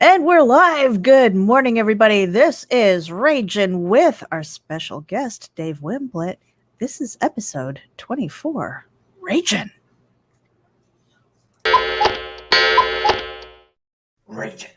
And we're live. Good morning, everybody. This is Ragin with our special guest, Dave Wimblett. This is episode 24. Ragin. Ragin.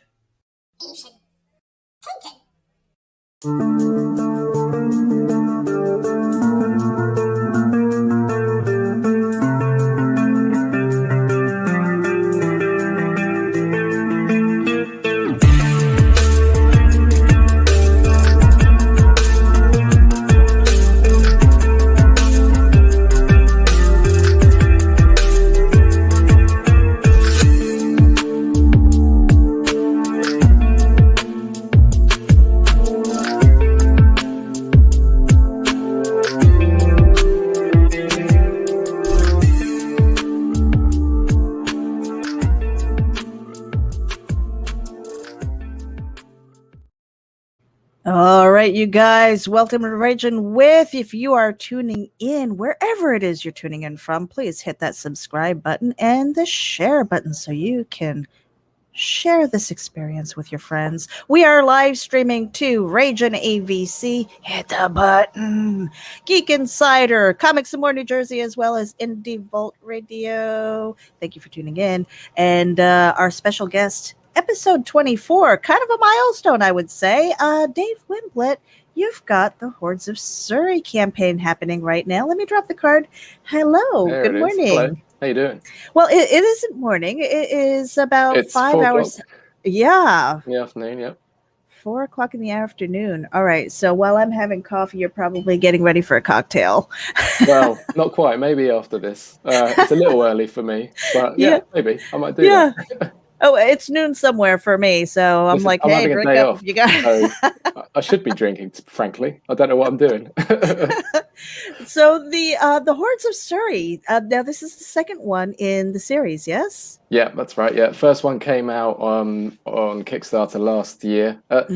All right, you guys, welcome to Ragin with. If you are tuning in, wherever it is you're tuning in from, please hit that subscribe button and the share button so you can share this experience with your friends. We are live streaming to Ragin AVC. Hit the button. Geek Insider, Comics and More New Jersey, as well as Indie Vault Radio. Thank you for tuning in. And our special guest, episode 24, kind of a milestone, I would say. Dave Wimblett, you've got the Hoards of Surrey campaign happening right now. Let me drop the card. Hello. There Good morning. Hello. How you doing? Well, it isn't morning. It is about It's 5 4 hours. o'clock. Yeah. In the afternoon, yeah. 4 o'clock in the afternoon. All right. So while I'm having coffee, you're probably getting ready for a cocktail. Well, not quite. Maybe after this. It's a little early for me, but yeah, maybe I might do that. Oh, it's noon somewhere for me. So I'm Listen, like, I'm hey, having a drink day up off, if you got so I should be drinking, frankly. I don't know what I'm doing. So the Hordes of Surrey. Now this is the second one in the series, yes? Yeah, that's right. Yeah, first one came out on Kickstarter last year at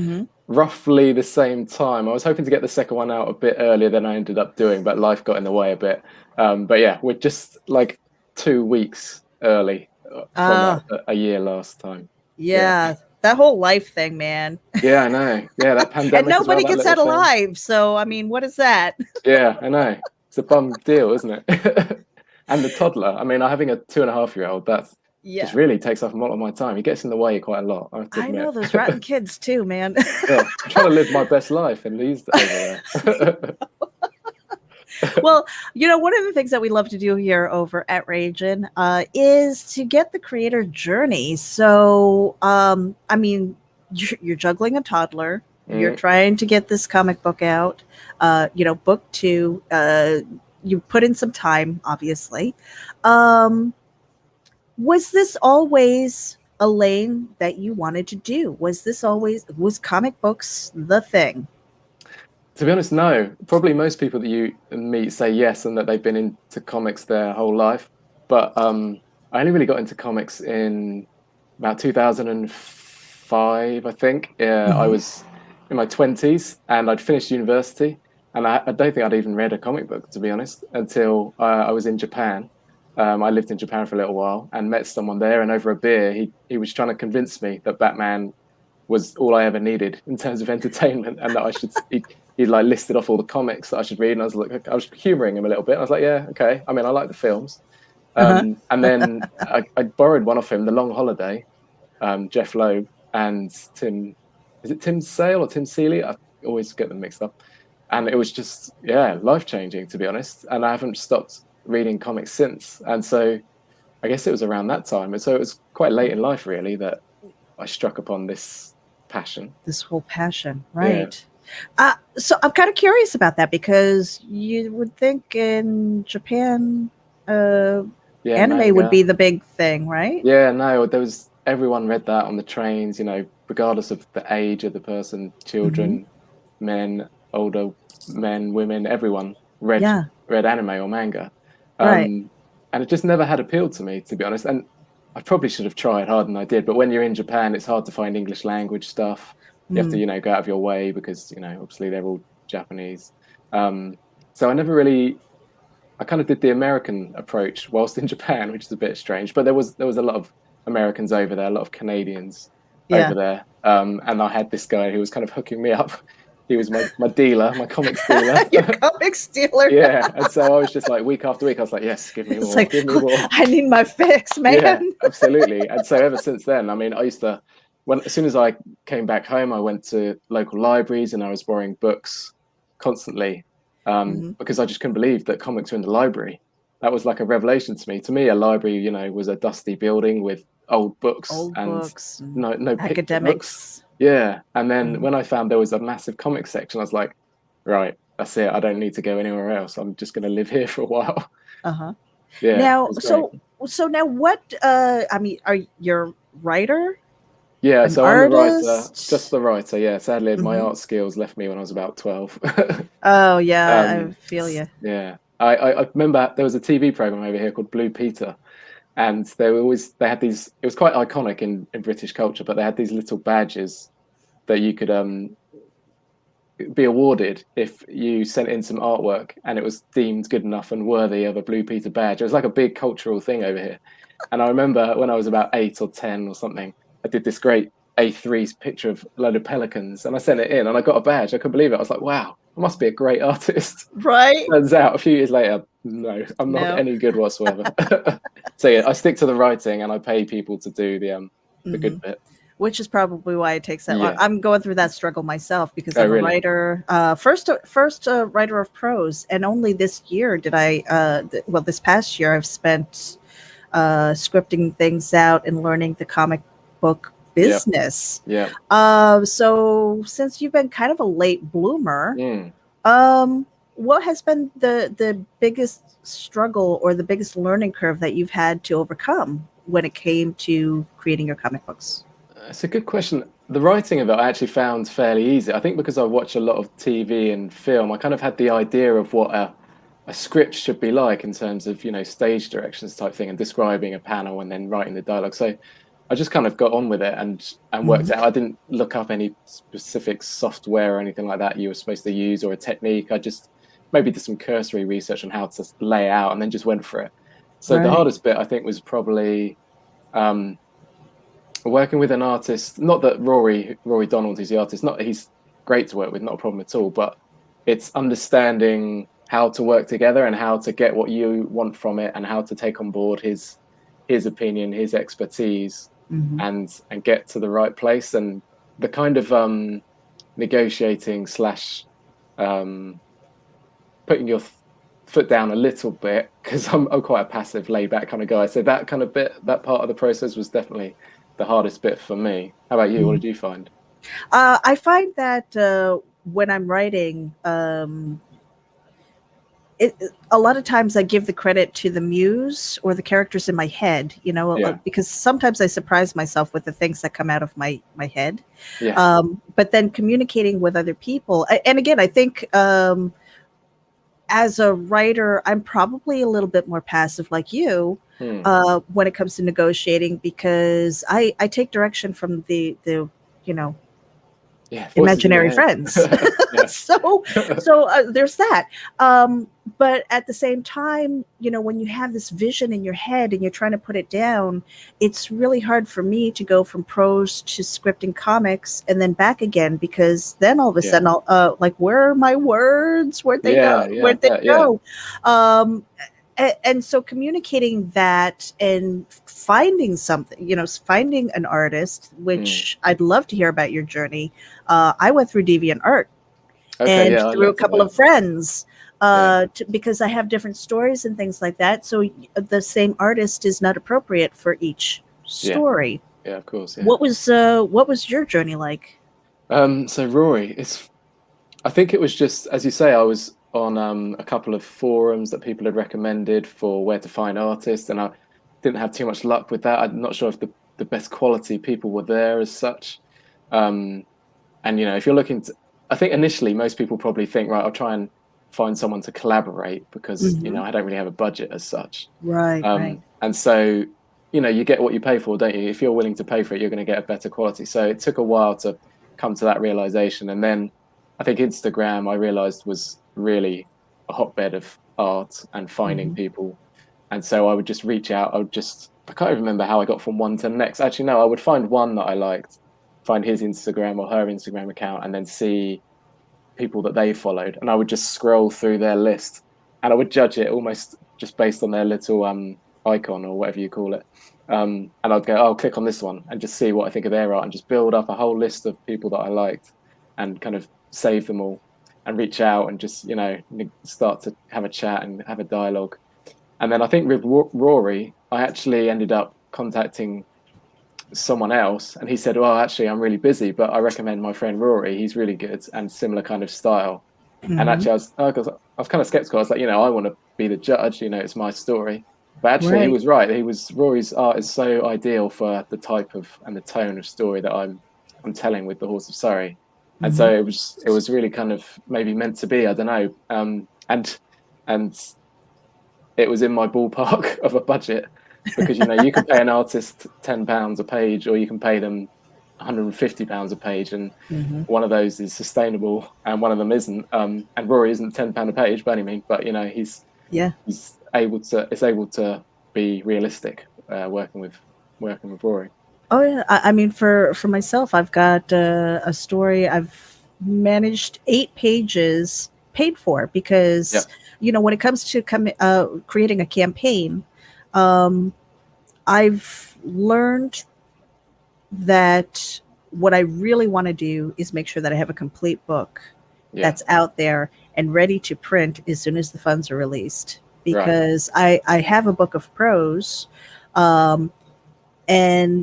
roughly the same time. I was hoping to get the second one out a bit earlier than I ended up doing, but life got in the way a bit. But yeah, we're just like 2 weeks early from a year last time. Yeah, that whole life thing, man. Yeah, I know. Yeah, that pandemic. And nobody as well, gets out alive. So I mean, what is that? Yeah, I know. It's a bum deal, isn't it? And the toddler. I mean, having a 2.5-year-old, that's just really takes up a lot of my time. He gets in the way quite a lot, I have to admit. I know those rotten kids too, man. Yeah, I'm trying to live my best life, and he's over there. Well, you know, one of the things that we love to do here over at Ragin is to get the creator journey. So, I mean, you're juggling a toddler. You're trying to get this comic book out. Book 2. You put in some time, obviously. Was this always a lane that you wanted to do? Was comic books the thing? To be honest, no. Probably most people that you meet say yes and that they've been into comics their whole life. But I only really got into comics in about 2005, I think. I was in my 20s and I'd finished university. And I don't think I'd even read a comic book, to be honest, until I was in Japan. I lived in Japan for a little while and met someone there. And over a beer, he was trying to convince me that Batman was all I ever needed in terms of entertainment, and that I should. He like listed off all the comics that I should read, and I was like, I was humouring him a little bit. I was like, yeah, okay. I mean, I like the films. And then I borrowed one off him, The Long Holiday, Jeff Loeb and Tim. Is it Tim Sale or Tim Seeley? I always get them mixed up. And it was just life changing, to be honest. And I haven't stopped reading comics since. And so I guess it was around that time. And so it was quite late in life, really, that I struck upon this passion. This whole passion, right? Yeah. So I'm kind of curious about that, because you would think in Japan, anime would be the big thing, right? Yeah, no, everyone read that on the trains, regardless of the age of the person, children, men, older men, women, everyone read anime or manga. And it just never had appealed to me, to be honest. And I probably should have tried harder than I did. But when you're in Japan, it's hard to find English language stuff. You have to, go out of your way because, obviously they're all Japanese. So I never really, I kind of did the American approach whilst in Japan, which is a bit strange. But there was a lot of Americans over there, a lot of Canadians. over there. And I had this guy who was kind of hooking me up. He was my dealer, my comics dealer. Your comics dealer. Yeah. And so I was just like, week after week, I was like, yes, give me more, Like, give me more. I need my fix, man. Yeah, absolutely. And so ever since then, I mean, I used to, as soon as I came back home, I went to local libraries and I was borrowing books constantly, because I just couldn't believe that comics were in the library. That was like a revelation to me. To me, a library, you know, was a dusty building with old books and no academics. Books. Yeah. And then when I found there was a massive comic section, I was like, right, that's it. I don't need to go anywhere else. I'm just going to live here for a while. Yeah. Now, so now what? I mean, are you a writer? Yeah, so artist? I'm the writer, just the writer. Yeah, sadly, my art skills left me when I was about 12. Oh yeah, I feel you. Yeah, I remember there was a TV program over here called Blue Peter, and they had these. It was quite iconic in British culture, but they had these little badges that you could be awarded if you sent in some artwork and it was deemed good enough and worthy of a Blue Peter badge. It was like a big cultural thing over here. And I remember when I was about 8 or 10 or something, I did this great A3 picture of a load of pelicans and I sent it in and I got a badge. I couldn't believe it. I was like, wow, I must be a great artist. Right. Turns out a few years later, no, I'm not any good whatsoever. So yeah, I stick to the writing and I pay people to do the good bit. Which is probably why it takes that long. I'm going through that struggle myself because I'm a writer, first writer of prose. And only this year did I, this past year I've spent scripting things out and learning the comic book business. Yeah. So since you've been kind of a late bloomer, what has been the biggest struggle or the biggest learning curve that you've had to overcome when it came to creating your comic books? It's a good question. The writing of it I actually found fairly easy. I think because I watch a lot of TV and film, I kind of had the idea of what a script should be like in terms of, you know, stage directions type thing and describing a panel and then writing the dialogue. So I just kind of got on with it and worked out. I didn't look up any specific software or anything like that you were supposed to use or a technique. I just maybe did some cursory research on how to lay out and then just went for it. So the hardest bit I think was probably working with an artist. Not that Rory Donald, who's the artist, he's great to work with, not a problem at all, but it's understanding how to work together and how to get what you want from it and how to take on board his opinion, his expertise, and get to the right place. And the kind of negotiating / putting your foot down a little bit, because I'm quite a passive, laid back kind of guy. So that kind of bit, that part of the process was definitely the hardest bit for me. How about you? What did you find? I find that when I'm writing, a lot of times I give the credit to the muse or the characters in my head, you know, because sometimes I surprise myself with the things that come out of my head. But then communicating with other people. And again, I think as a writer, I'm probably a little bit more passive like you when it comes to negotiating, because I take direction from the you know, imaginary friends. So there's that. But at the same time, you know, when you have this vision in your head and you're trying to put it down, it's really hard for me to go from prose to scripting comics and then back again, because then all of a sudden I'll like, where are my words? Where'd they go? Where'd they go? And so communicating that and finding something, you know, finding an artist, which I'd love to hear about your journey. I went through DeviantArt and through a couple of friends because I have different stories and things like that. So the same artist is not appropriate for each story. Yeah, of course. Yeah. What was your journey like? So Rory, I think it was just, as you say, I was on a couple of forums that people had recommended for where to find artists, and I didn't have too much luck with that. I'm not sure if the best quality people were there as such. And you know, if you're looking to, I think initially most people probably think, right, I'll try and find someone to collaborate because you know, I don't really have a budget as such. Right. And so, you know, you get what you pay for, don't you? If you're willing to pay for it, you're going to get a better quality. So it took a while to come to that realization. And then I think Instagram, I realized, was really a hotbed of art and finding people. And so I would just reach out. I can't even remember how I got from one to the next. Actually, no, I would find one that I liked find his Instagram or her Instagram account and then see people that they followed, and I would just scroll through their list, and I would judge it almost just based on their little icon or whatever you call it. And I'd go, I'll click on this one and just see what I think of their art, and just build up a whole list of people that I liked, and kind of save them all, and reach out and just, you know, start to have a chat and have a dialogue. And then I think with Rory, I actually ended up contacting someone else, and he said, well, actually I'm really busy, but I recommend my friend Rory, he's really good and similar kind of style. And actually I was kind of skeptical. I was like, you know, I want to be the judge, you know, it's my story. But actually he was right. Rory's art is so ideal for the type of and the tone of story that I'm telling with the Hoards of Surrey. And so it was really kind of maybe meant to be, I don't know. And it was in my ballpark of a budget, because, you know, you can pay an artist £10 a page, or you can pay them £150 a page, and one of those is sustainable and one of them isn't. And Rory isn't £10 a page by any means, but, you know, he's able to be realistic working with Rory. Oh yeah, I mean, for myself, I've got a story. I've managed 8 pages paid for, because you know, when it comes to creating a campaign, I've learned that what I really want to do is make sure that I have a complete book that's out there and ready to print as soon as the funds are released. Because I have a book of prose, and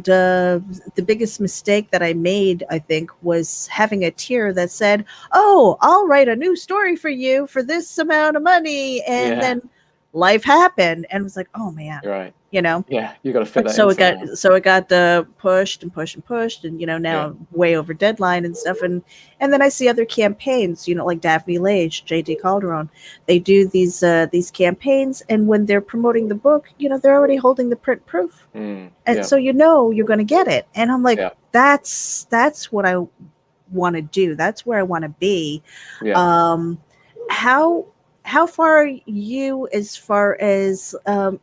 the biggest mistake that I made, I think, was having a tier that said, "Oh, I'll write a new story for you for this amount of money," and then life happened, and it was like, "Oh man," you know. Yeah, you got to fit that. So it got pushed and pushed and pushed, and, you know, now way over deadline and stuff. And then I see other campaigns, you know, like Daphne Lage, J.D. Calderon. They do these campaigns, and when they're promoting the book, you know, they're already holding the print proof, and so, you know, you're going to get it. And I'm like, that's what I want to do. That's where I want to be. How far are you as far as,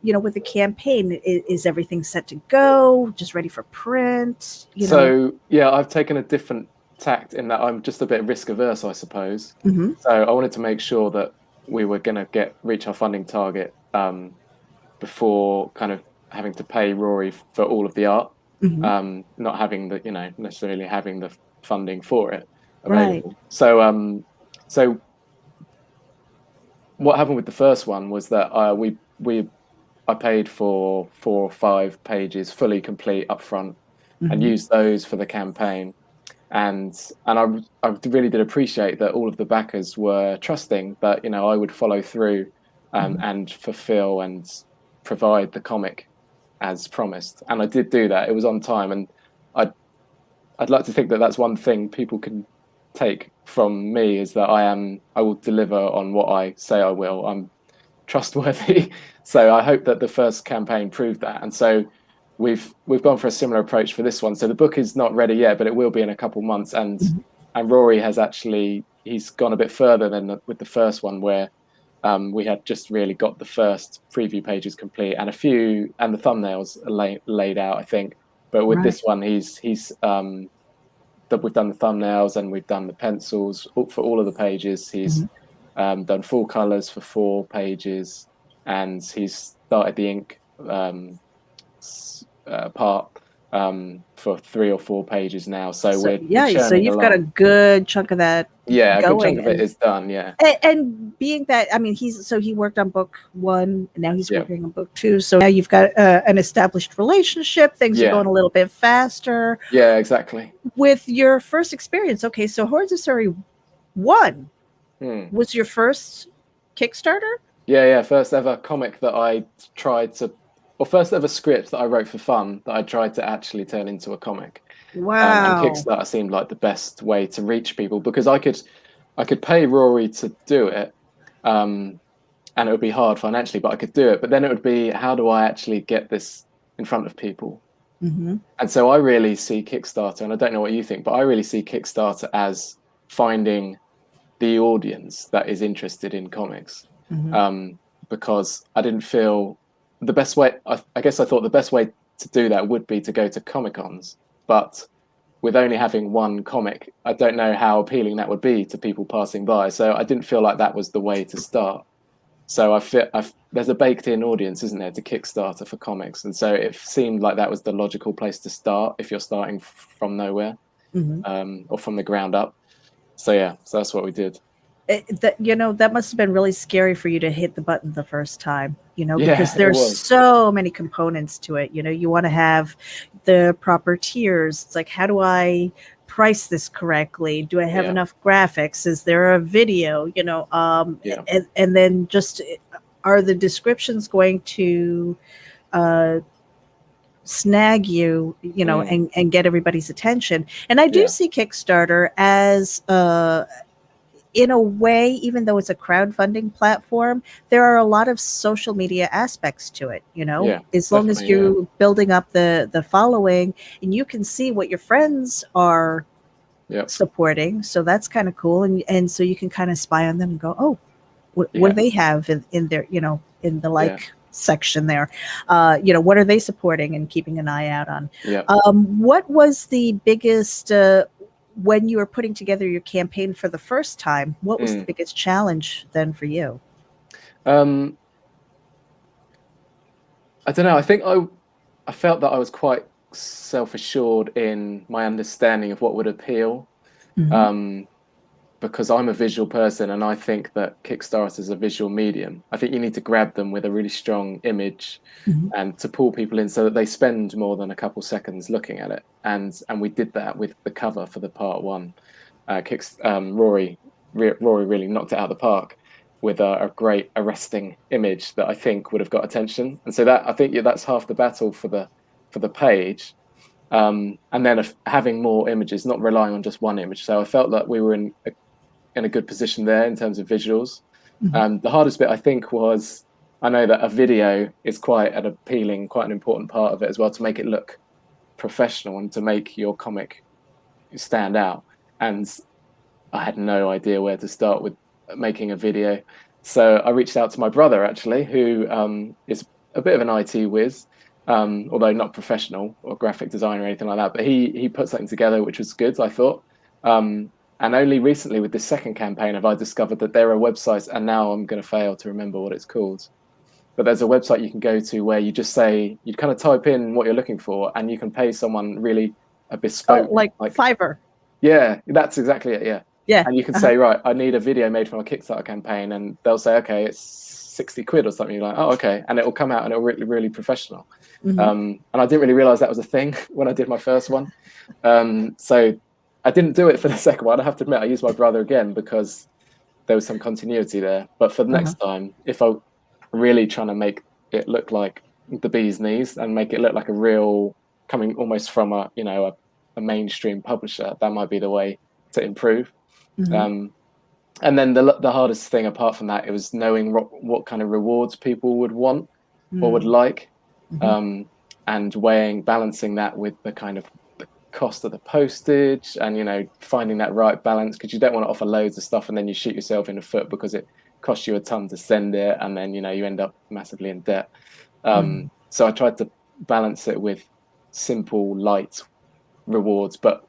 you know, with the campaign? Is everything set to go, just ready for print? So I've taken a different tact in that I'm just a bit risk averse, I suppose. So I wanted to make sure that we were going to reach our funding target before kind of having to pay Rory for all of the art, not having the, you know, necessarily having the funding for it available. So what happened with the first one was that I paid for 4 or 5 pages fully complete up front, and used those for the campaign. And I really did appreciate that all of the backers were trusting that, you know, I would follow through and fulfill and provide the comic as promised. And I did do that. It was on time, and I'd like to think that that's one thing people can take from me, is that I will deliver on what I say I will. I'm trustworthy. So I hope that the first campaign proved that. And so we've gone for a similar approach for this one. So the book is not ready yet, but it will be in a couple months. And Rory has he's gone a bit further than with the first one, where we had just really got the first preview pages complete, and the thumbnails are laid out, I think. But with this one, we've done the thumbnails and we've done the pencils for all of the pages. He's done full colors for 4 pages, and he's started the ink part for 3 or 4 pages now. So we're so you've got a good chunk of that. A good chunk of it is done. And being that, I mean, he worked on book 1, and now he's working on book 2. So now you've got an established relationship. Things are going a little bit faster. Yeah, exactly. With your first experience, okay, so Hoards of Surrey 1 was your first Kickstarter? First ever comic that I tried to, or first ever script that I wrote for fun that I tried to actually turn into a comic. Wow. And Kickstarter seemed like the best way to reach people, because I could pay Rory to do it, and it would be hard financially, but I could do it. But then it would be, how do I actually get this in front of people? And so I really see Kickstarter, and I don't know what you think, but I really see Kickstarter as finding the audience that is interested in comics. Because I didn't feel the best way, I guess I thought the best way to do that would be to go to Comic-Cons, but with only having one comic, I don't know how appealing that would be to people passing by. So I didn't feel like that was the way to start. So there's a baked-in audience, isn't there, to Kickstarter for comics, and so it seemed like that was the logical place to start if you're starting from nowhere, or from the ground up. So yeah, so that's what we did. That must have been really scary for you to hit the button the first time, Yeah, because it there's was. so many components to it. You want to have the proper tiers. It's like, how do I price this correctly? Do I have enough graphics? Is there a video? And then just, are the descriptions going to snag you, and get everybody's attention? And I do see Kickstarter as in a way, even though it's a crowdfunding platform, there are a lot of social media aspects to it. As long as you're building up the following, and you can see what your friends are supporting. So that's kind of cool. And so you can kind of spy on them and go, oh, what do they have in their, in the section there? What are they supporting and keeping an eye out on? What was the biggest, when you were putting together your campaign for the first time, what was the biggest challenge then for you? I don't know. I think I felt that I was quite self-assured in my understanding of what would appeal, because I'm a visual person, and I think that Kickstarter is a visual medium. I think you need to grab them with a really strong image and to pull people in so that they spend more than a couple seconds looking at it. And we did that with the cover for the part one. Rory really knocked it out of the park with a great arresting image that I think would have got attention. And so that, I think, that's half the battle for the page. And then having more images, not relying on just one image. So I felt that we were in a good position there in terms of visuals. The hardest bit, I think, was, I know that a video is quite an important part of it as well, to make it look professional and to make your comic stand out. And I had no idea where to start with making a video. So I reached out to my brother, actually, who is a bit of an IT whiz, although not professional or graphic designer or anything like that. But he put something together which was good, I thought. And only recently with this second campaign have I discovered that there are websites, and now I'm going to fail to remember what it's called. But there's a website you can go to where you just say, you kind of type in what you're looking for, and you can pay someone really a bespoke. Oh, like Fiverr. Yeah, that's exactly it. Yeah. Yeah. And you can say, right, I need a video made from a Kickstarter campaign, and they'll say, okay, it's 60 quid or something. You're like, oh, okay. And it will come out and it'll really, really professional. And I didn't really realize that was a thing when I did my first one. So I didn't do it for the second one. I have to admit, I used my brother again because there was some continuity there. But for the next time, if I'm really trying to make it look like the bee's knees and make it look like a real, coming almost from a mainstream publisher, that might be the way to improve. And then the hardest thing apart from that, it was knowing what kind of rewards people would want or would like, and balancing that with the kind of the cost of the postage, and finding that right balance, because you don't want to offer loads of stuff and then you shoot yourself in the foot because it costs you a ton to send it, and then you end up massively in debt. So I tried to balance it with simple, light rewards, but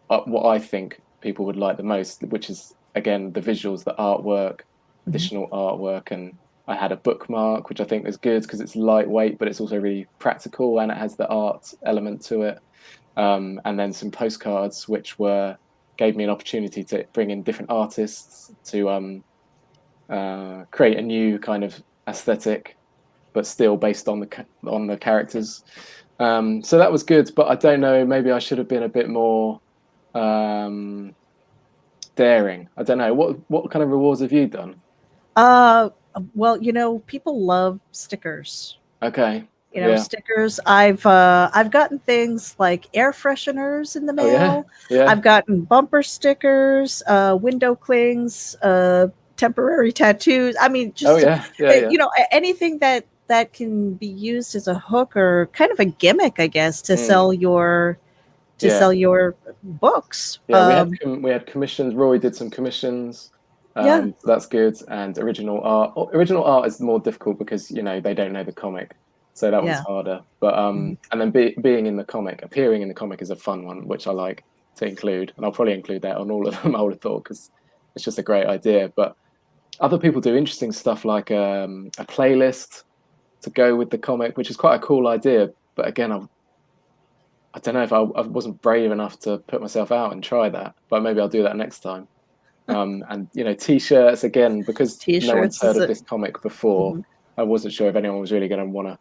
what I think people would like the most, which is, again, the visuals, the artwork, additional artwork. And I had a bookmark, which I think was good because it's lightweight, but it's also really practical, and it has the art element to it. And then some postcards, which gave me an opportunity to bring in different artists to create a new kind of aesthetic, but still based on the characters. So that was good, but I don't know, maybe I should have been a bit more daring. I don't know. What kind of rewards have you done? Well, people love stickers. Okay. Stickers. I've gotten things like air fresheners in the mail. Yeah. I've gotten bumper stickers, window clings, temporary tattoos. I mean, just anything that can be used as a hook or kind of a gimmick, I guess, to sell your sell your books. Yeah, we had commissions. Rory did some commissions. So that's good. And original art is more difficult because they don't know the comic. So that one's Yeah. harder. But and then appearing in the comic is a fun one, which I like to include, and I'll probably include that on all of them. I would have thought, because it's just a great idea. But other people do interesting stuff like a playlist to go with the comic, which is quite a cool idea. But again, I don't know if I wasn't brave enough to put myself out and try that, but maybe I'll do that next time. And t-shirts again, because no one's T-shirts heard is of a this comic before. I wasn't sure if anyone was really going to want to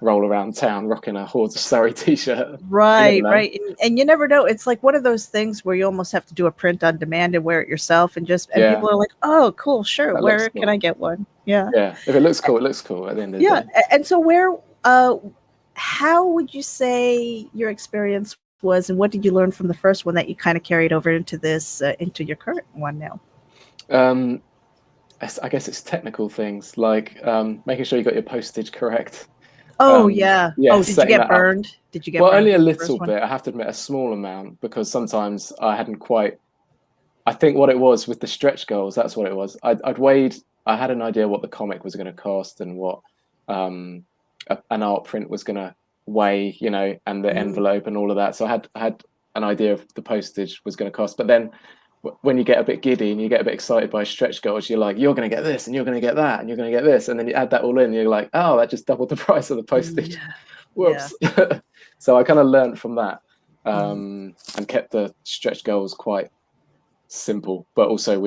roll around town rocking a Hoards of Surrey t-shirt. right, right. And you never know. It's like one of those things where you almost have to do a print on demand and wear it yourself, and people are like, "Oh, cool, sure. Where can I get one?" Yeah. Yeah. If it looks cool, it looks cool at the end of the day. And so how would you say your experience was, and what did you learn from the first one that you kind of carried over into this into your current one now? I guess it's technical things like making sure you got your postage correct. Oh yeah. Oh, did you get burned? Did you get burned? Well, only a little bit. I have to admit, a small amount, because sometimes I hadn't quite. I think what it was with the stretch goals, that's what it was. I had an idea what the comic was going to cost and what an art print was going to weigh, and the envelope and all of that. So I had an idea of the postage was going to cost. But then when you get a bit giddy and you get a bit excited by stretch goals, you're like, you're going to get this and you're going to get that and you're going to get this. And then you add that all in and you're like, oh, that just doubled the price of the postage. Whoops. Yeah. So I kind of learned from that and kept the stretch goals quite simple, but also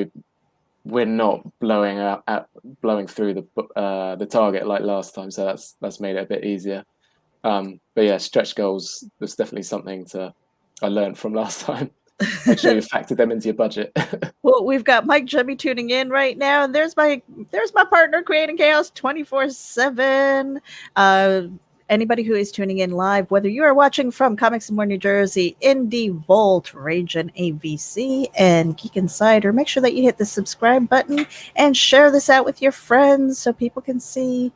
we're not blowing through the target like last time, so that's made it a bit easier. But yeah, stretch goals was definitely something I learned from last time. Make sure you factor them into your budget. Well, we've got Mike Jemmy tuning in right now, and there's my partner creating chaos 24/7. Anybody who is tuning in live, whether you are watching from Comics and More New Jersey, Indie Volt, RAGIN AVC, and Geek Insider, make sure that you hit the subscribe button and share this out with your friends so people can see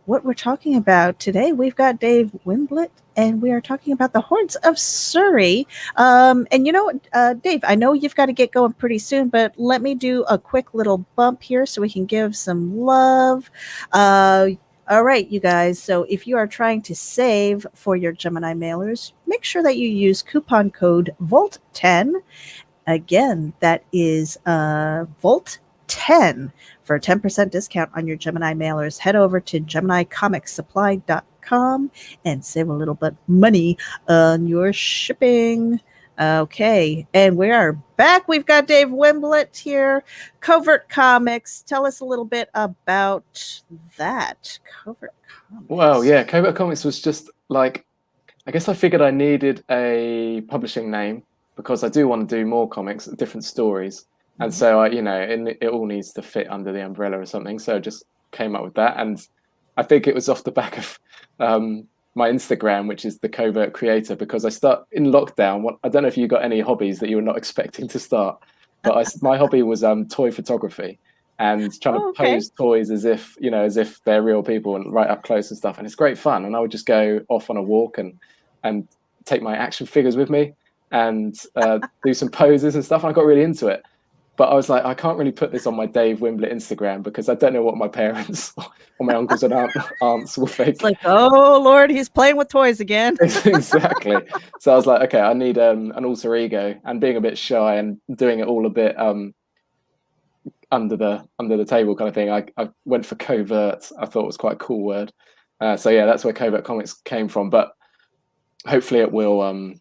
what we're talking about. Today, we've got Dave Wimblett, and we are talking about the Hoards of Surrey. And Dave, I know you've got to get going pretty soon, but let me do a quick little bump here so we can give some love. All right, you guys. So if you are trying to save for your Gemini mailers, make sure that you use coupon code VOLT10. Again, that is VOLT10 for a 10% discount on your Gemini mailers. Head over to GeminiComicsSupply.com and save a little bit of money on your shipping. Okay, and we are back. We've got Dave Wimblett here. Covert Comics. Tell us a little bit about that. Covert Comics. Well, yeah, Covert Comics was just like, I guess I figured I needed a publishing name because I do want to do more comics, different stories. And so, it all needs to fit under the umbrella or something. So I just came up with that. And I think it was off the back of my Instagram, which is the Covert Creator, because I start in lockdown. I don't know if you got any hobbies that you were not expecting to start, but my hobby was toy photography and trying to pose toys as if they're real people and right up close and stuff. And it's great fun. And I would just go off on a walk and take my action figures with me and do some poses and stuff. And I got really into it. But I was like, I can't really put this on my Dave Wimblett Instagram because I don't know what my parents or my uncles and aunts will think. It's like, oh, Lord, he's playing with toys again. Exactly. So I was like, okay, I need an alter ego, and being a bit shy and doing it all a bit under the table kind of thing. I went for covert. I thought it was quite a cool word. So yeah, that's where Covert Comics came from. But hopefully there'll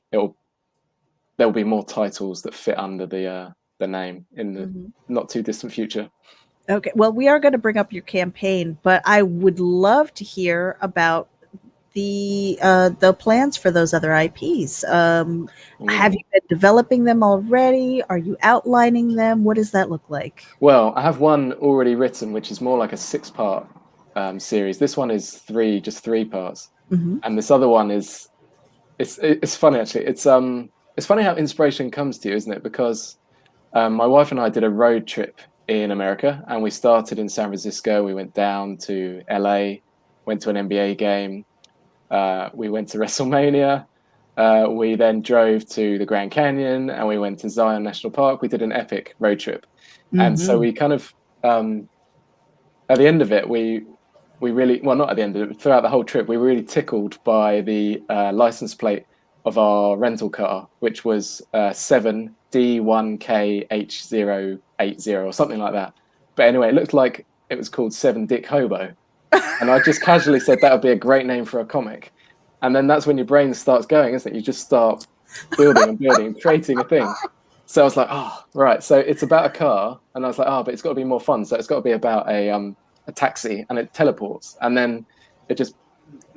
be more titles that fit under the name in the not too distant future. Okay, well, we are going to bring up your campaign, but I would love to hear about the plans for those other IPs. Have you been developing them already? Are you outlining them? What does that look like? Well, I have one already written, which is more like a 6-part series. This one is just three parts, and this other one is it's funny actually. It's funny how inspiration comes to you, isn't it? Because my wife and I did a road trip in America, and we started in San Francisco. We went down to LA, went to an NBA game. We went to WrestleMania. We then drove to the Grand Canyon, and we went to Zion National Park. We did an epic road trip. And so we kind of, at the end of it, we we really, well, not at the end of it, throughout the whole trip, we were really tickled by the license plate of our rental car, which was 7D1KH080 or something like that. But anyway, it looked like it was called 7 Dick Hobo. And I just casually said that would be a great name for a comic. And then that's when your brain starts going, isn't it? You just start building and building and creating a thing. So I was like, oh, right. So it's about a car. And I was like, oh, but it's got to be more fun. So it's got to be about a taxi, and it teleports. And then it just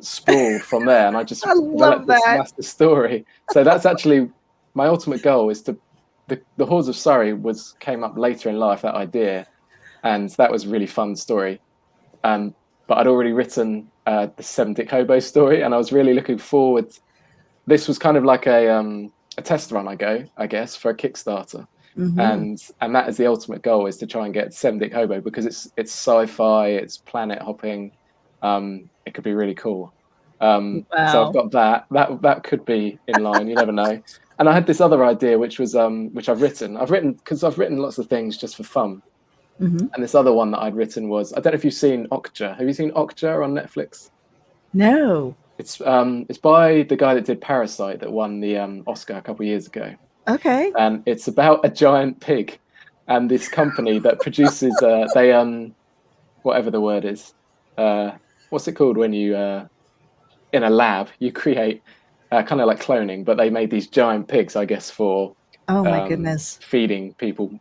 sprawled from there. And I just developed this massive story. So that's actually my ultimate goal, is to, the Hoards of Surrey came up later in life, that idea. And that was a really fun story. But I'd already written the 7 Dick Hobo story, and I was really looking forward. This was kind of like a test run, I guess, for a Kickstarter. And that is the ultimate goal, is to try and get 7 Dick Hobo, because it's sci-fi, it's planet hopping. It could be really cool. So I've got that could be in line. You never know. And I had this other idea, which was which I've written because I've written lots of things just for fun. And this other one that I'd written was, I don't know if you've seen Okja. Have you seen Okja on Netflix? No. It's by the guy that did Parasite, that won the Oscar a couple of years ago. Okay. And it's about a giant pig, and this company that produces whatever the word is, what's it called when you in a lab you create kind of like cloning, but they made these giant pigs, I guess, for my goodness, feeding people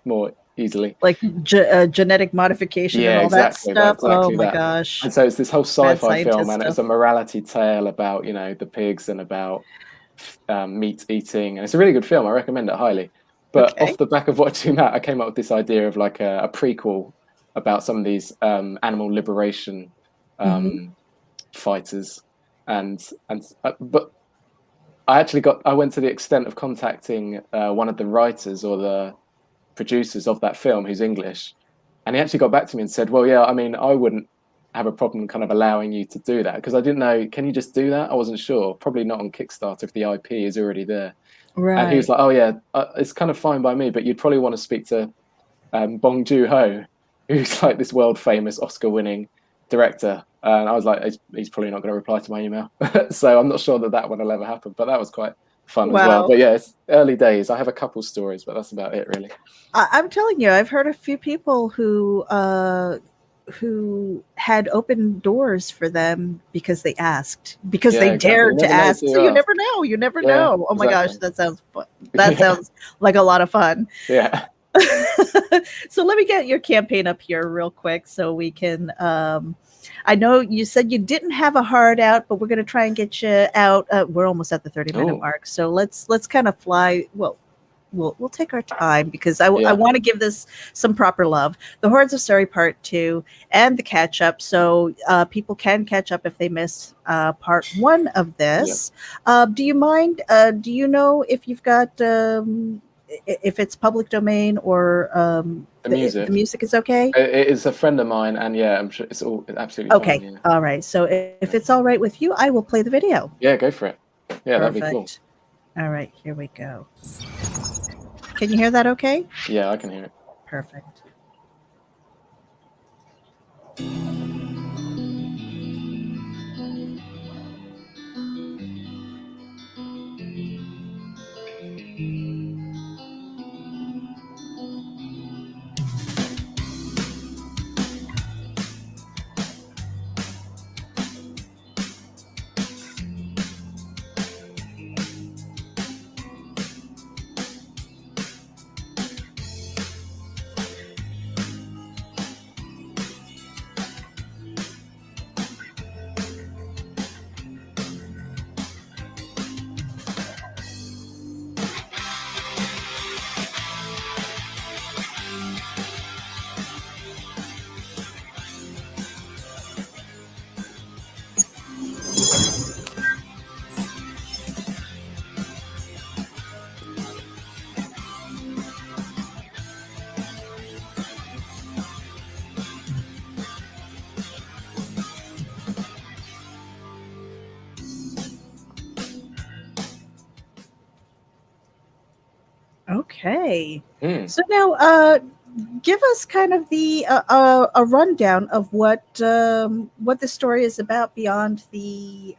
more easily, like genetic modification and all that stuff. Oh my gosh. And so it's this whole sci-fi film, and it's a morality tale about, you know, the pigs and about meat eating, and it's a really good film. I recommend it highly. But off the back of watching that, I came up with this idea of like a prequel about some of these animal liberation fighters, but I went to the extent of contacting one of the writers or the producers of that film, who's English, and he actually got back to me and said, well, yeah, I mean, I wouldn't have a problem kind of allowing you to do that, because I didn't know, can you just do that? I wasn't sure. Probably not on Kickstarter if the IP is already there. Right. And he was like, oh yeah, it's kind of fine by me, but you'd probably want to speak to Bong Joon-ho, who's like this world famous Oscar winning director. And I was like, he's probably not going to reply to my email. So I'm not sure that one will ever happen, but that was quite fun as well. But yeah, it's early days. I have a couple stories, but that's about it, really. I'm telling you, I've heard a few people who had opened doors for them because they asked, because they dared to ask. So you never know. You never know. Oh my gosh, that sounds fun. That sounds like a lot of fun. Yeah. So let me get your campaign up here real quick so we can I know you said you didn't have a hard out, but we're going to try and get you out. We're almost at the 30-minute mark, so let's kind of fly. Well, we'll take our time, because I want to give this some proper love. The Hoards of Surrey Part 2 and the catch up, so people can catch up if they miss Part 1 of this. Do you mind? Do you know if you've got if it's public domain or the music is okay? It is a friend of mine, and yeah, I'm sure it's absolutely okay. Fine, all right. So if it's all right with you, I will play the video. Yeah, go for it. Yeah, perfect. That'd be cool. All right, here we go. Can you hear that okay? Yeah, I can hear it. Perfect. Okay. So now, give us kind of the a rundown of what the story is about beyond the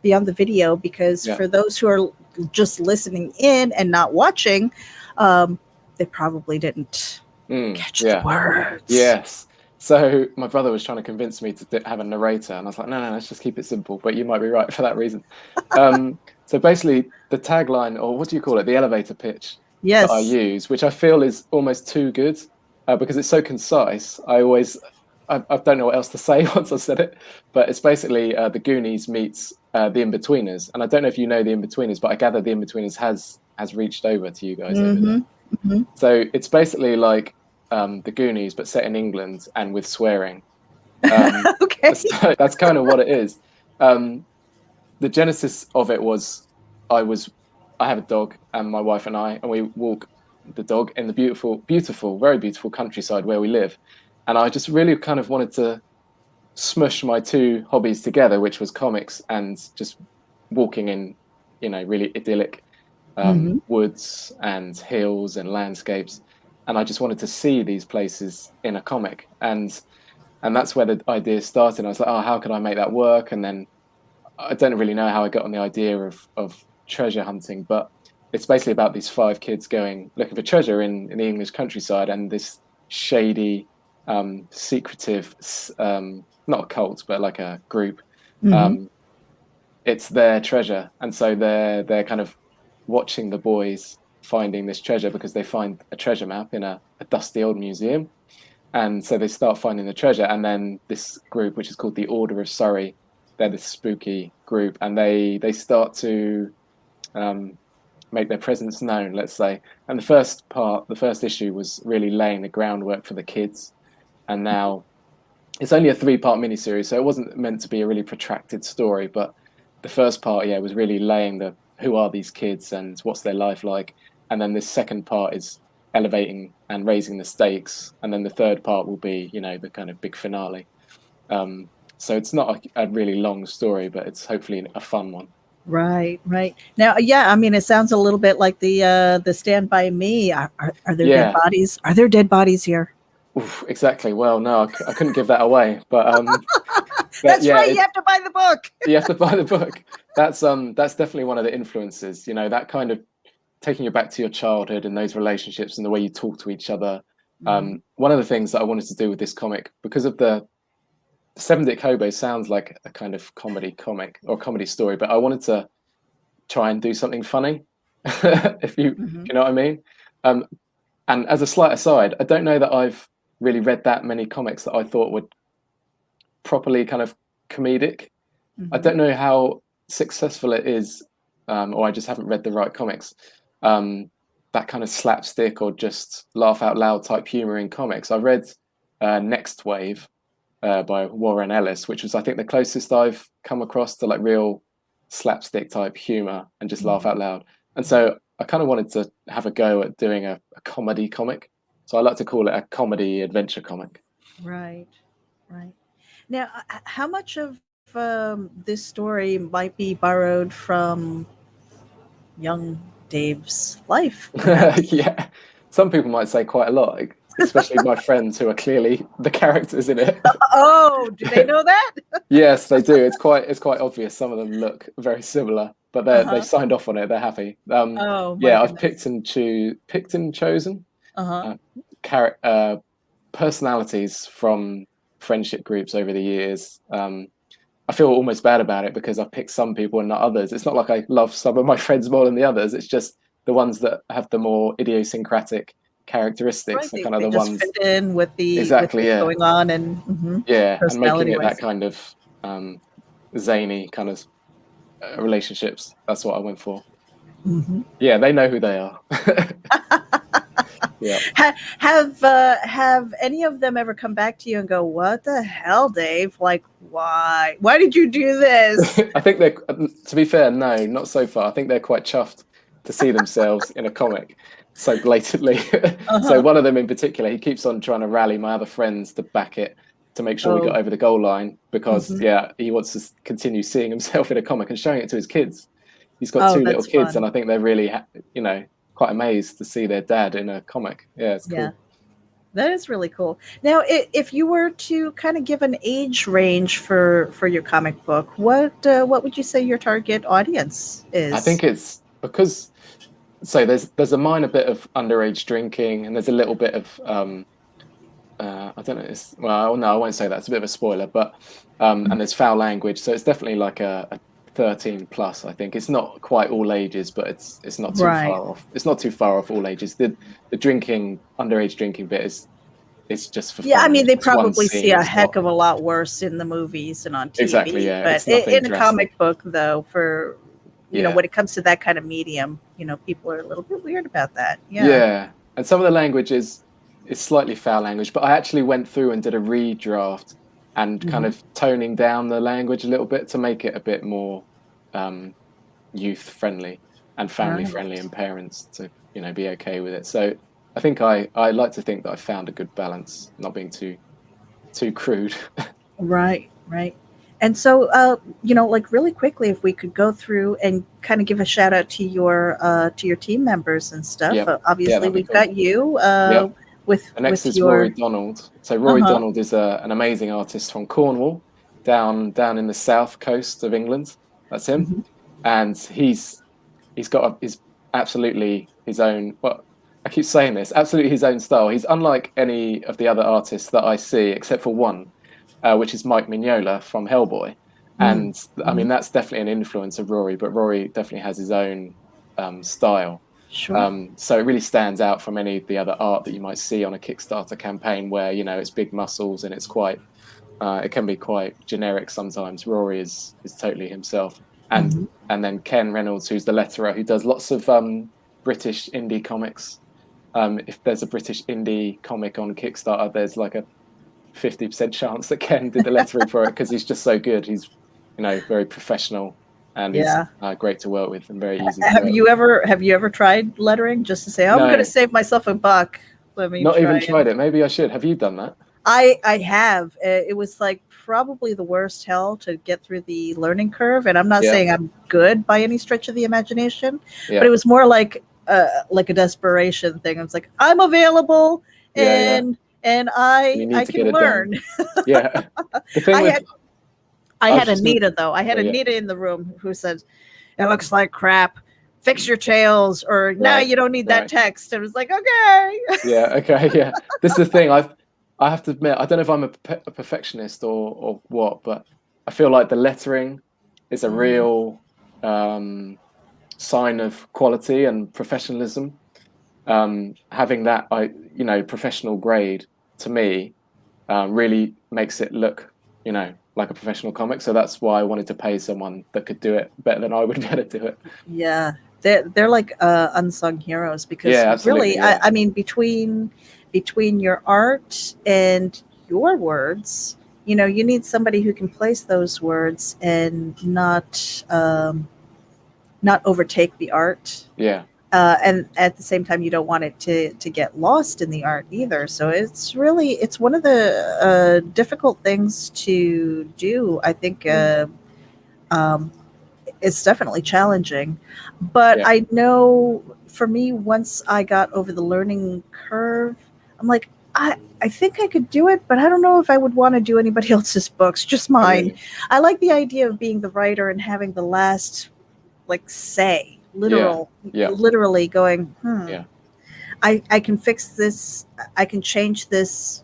video, because Yeah. for those who are just listening in and not watching, um, they probably didn't catch the Yeah. words. Yes. So my brother was trying to convince me to have a narrator, and I was like, no, let's just keep it simple. But you might be right for that reason. So basically, the tagline, or what do you call it, the elevator pitch that I Yes. use, which I feel is almost too good because it's so concise. I don't know what else to say once I've said it, but it's basically the Goonies meets the Inbetweeners, and I don't know if you know the Inbetweeners, but I gather the Inbetweeners has reached over to you guys over there. So it's basically like the Goonies, but set in England and with swearing. Okay. So that's kind of what it is. The genesis of it was I have a dog, and my wife and we walk the dog in the beautiful, very beautiful countryside where we live. And I just really kind of wanted to smush my two hobbies together, which was comics and just walking in, really idyllic woods and hills and landscapes. And I just wanted to see these places in a comic. And that's where the idea started. I was like, oh, how can I make that work? And then I don't really know how I got on the idea of treasure hunting, but it's basically about these 5 kids going looking for treasure in the English countryside, and this shady, secretive, not a cult, but like a group. It's their treasure, and so they're kind of watching the boys finding this treasure because they find a treasure map in a dusty old museum, and so they start finding the treasure. And then this group, which is called the Order of Surrey, they're this spooky group, and they start to make their presence known, let's say. And the first issue was really laying the groundwork for the kids, and now it's only a 3-part miniseries, so it wasn't meant to be a really protracted story. But the first part, was really laying who are these kids and what's their life like, and then this second part is elevating and raising the stakes, and then the third part will be, the kind of big finale. So it's not a really long story, but it's hopefully a fun one. Right. Now, yeah, I mean, it sounds a little bit like the Stand By Me. Are there dead bodies? Are there dead bodies here? Oof, exactly. Well, no, I couldn't give that away, but that's right. You have to buy the book. You have to buy the book. That's definitely one of the influences. That kind of taking you back to your childhood and those relationships and the way you talk to each other. One of the things that I wanted to do with this comic, because of the Seven Dick Hobo sounds like a kind of comedy comic or comedy story, but I wanted to try and do something funny, if you know what I mean. And as a slight aside, I don't know that I've really read that many comics that I thought would properly kind of comedic. I don't know how successful it is, or I just haven't read the right comics. That kind of slapstick or just laugh out loud type humor in comics. I read Next Wave by Warren Ellis, which was, I think, the closest I've come across to like real slapstick type humor and just laugh out loud. And so I kind of wanted to have a go at doing a comedy comic. So I like to call it a comedy adventure comic. Right. Now, how much of this story might be borrowed from young Dave's life? Yeah, some people might say quite a lot, especially my friends who are clearly the characters in it. Oh, do they know that? Yes, they do. It's quite obvious. Some of them look very similar, but they've signed off on it. They're happy. I've picked and chosen personalities from friendship groups over the years. I feel almost bad about it because I've picked some people and not others. It's not like I love some of my friends more than the others. It's just the ones that have the more idiosyncratic characteristics right, are kind of the just ones fit in with the exactly what's going on and and making it that kind of zany kind of relationships. That's what I went for. Yeah, they know who they are. Yeah. Have any of them ever come back to you and go, "What the hell, Dave? Like, why did you do this?" I think they're, to be fair, no, not so far. I think they're quite chuffed to see themselves in a comic so blatantly. So one of them in particular, he keeps on trying to rally my other friends to back it, to make sure we got over the goal line, because he wants to continue seeing himself in a comic and showing it to his kids. He's got 2 little kids, and I think they're really, quite amazed to see their dad in a comic. Yeah, it's cool. That is really cool. Now, if you were to kind of give an age range for your comic book, what would you say your target audience I is? think it's because so there's a minor bit of underage drinking, and there's a little bit of I don't know. Well, no, I won't say that. It's a bit of a spoiler, but and there's foul language, so it's definitely like a 13 plus. I think it's not quite all ages, but it's not too Right. far off. It's not too far off all ages. The drinking, underage drinking bit is it's just for Yeah, I fun. mean, It's they just one probably see scene. a It's not heck of a lot worse in the movies and on exactly. TV, Yeah, but it's nothing in a drastic. comic book, though, for Yeah, when it comes to that kind of medium, people are a little bit weird about that. Yeah. yeah. And some of the language is slightly foul language, but I actually went through and did a redraft and kind Mhm. of toning down the language a little bit to make it a bit more um, youth friendly and family Right. friendly, and parents to be okay with it. So I think I like to think that I found a good balance, not being too crude. Right, right. And so, like really quickly, if we could go through and kind of give a shout out to your team members and stuff. Yep. Yeah, Obviously, that'd be we've cool. got you Yep. The next with is Rory your Donald. So uh Rory huh. Donald is an amazing artist from Cornwall, down in the south coast of England. That's him, Hmm. and he's got his absolutely his own. Well, I keep saying this, absolutely his own style. He's unlike any of the other artists that I see, except for one, which is Mike Mignola from Hellboy. And I Mm-hmm. mean, that's definitely an influence of Rory, but Rory definitely has his own style. Sure. So it really stands out from any of the other art that you might see on a Kickstarter campaign where, it's big muscles and it can be quite generic sometimes. Rory is totally himself. And Hmm. and then Ken Reynolds, who's the letterer, who does lots of British indie comics. If there's a British indie comic on Kickstarter, there's like a 50% chance that Ken did the lettering for it because he's just so good. He's, very professional, and he's Yeah. great to work with and very easy to work with. Have you ever tried lettering just to say, oh, I'm going to No, save myself a buck? Let me not try even and tried it. Maybe I should. Have you done that? I have. It was like probably the worst hell to get through the learning curve, and I'm not Yeah, saying I'm good by any stretch of the imagination, but yeah, it was more like a desperation thing. I was like, I'm available, yeah, yeah. and And you I need to get can it done. learn. Yeah. The thing I with had I I was had just gonna Anita though. I had say, yeah, Anita in the room who said, "It looks like crap. Fix your tails," or "Nah, right, you don't need that right. text." And it was like, okay. Yeah, okay, yeah. This is the thing. I have to admit, I don't know if I'm a perfectionist or what, but I feel like the lettering is a Mhm. real sign of quality and professionalism. Having that, professional grade to me really makes it look, like a professional comic. So that's why I wanted to pay someone that could do it better than I would be able to do it. Yeah, they're like unsung heroes because Yeah, really, absolutely. Yeah, I mean, between your art and your words, you need somebody who can place those words and not overtake the art. yeah, And at the same time, you don't want it to get lost in the art either. So it's one of the difficult things to do. I think mm, um, it's definitely challenging, but yeah, I know for me, once I got over the learning curve, I'm like, I think I could do it, but I don't know if I would want to do anybody else's books, just oh, mine. really. I like the idea of being the writer and having the last like say, Yeah, yeah, literally going, yeah, I can fix this, I can change this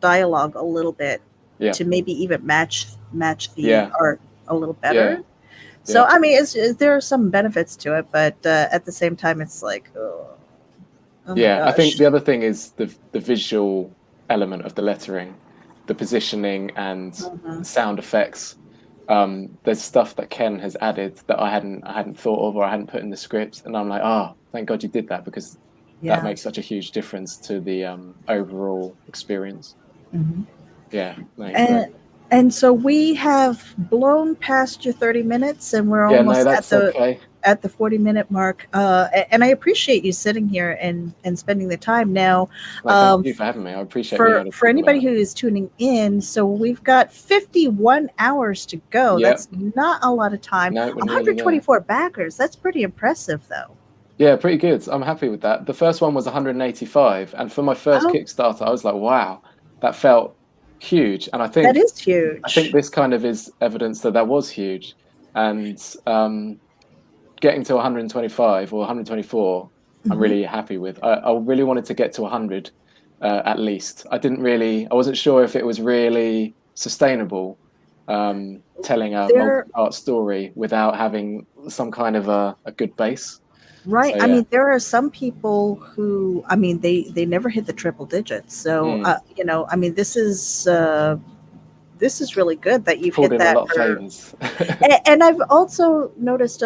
dialogue a little bit yeah, to maybe even match the yeah, art a little yeah, better. So yeah. I mean, there are some benefits to it, but at the same time, it's like, oh my Yeah, I think gosh, the other thing is the visual element of the lettering, the positioning and hmm, sound effects. There's stuff that Ken has added that I hadn't thought of or I hadn't put in the script, and I'm like, oh, thank God you did that because that yeah. makes such a huge difference to the overall experience. Hmm. Yeah, no, great. And so we have blown past your 30 minutes, and we're Yeah, no, almost that's okay. at the 40-minute mark. And I appreciate you sitting here and spending the time now. No, thank Um, you for having me. I appreciate being able to for talk about anybody it. who is tuning in, so we've got 51 hours to go. Yeah, That's not a lot of time. no, we're nearly there. 124 backers. That's pretty impressive, though. Yeah, pretty good. I'm happy with that. The first one was 185, and for my first Oh, Kickstarter, I was like, wow, that felt huge. And that is I think huge. this kind of is evidence that that was huge. And getting to 125 or 124, I'm Hmm. really happy with. I really wanted to get to 100 at least. I wasn't sure if it was really sustainable telling a There, multi-part story without having some kind of a good base. right. So I yeah. mean, there are some people who, I mean, they never hit the triple digits. So, Mm. I mean, this is really good that you've Pulled hit in a that lot of for. favors. And I've also noticed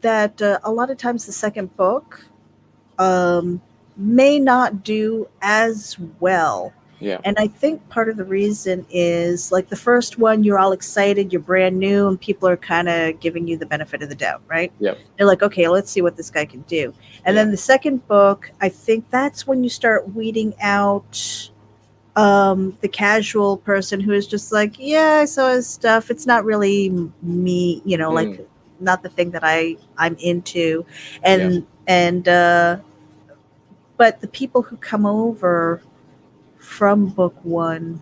that a lot of times the second book um, may not do as well. Yeah, And I think part of the reason is like the first one, you're all excited, you're brand new, and people are kind of giving you the benefit of the doubt, right? yeah, They're like, okay, let's see what this guy can do. And yeah. then the second book, I think that's when you start weeding out the casual person who is just like, yeah, I saw his stuff. It's not really me, like Mm, not the thing that I'm into. yeah, And but the people who come over from book one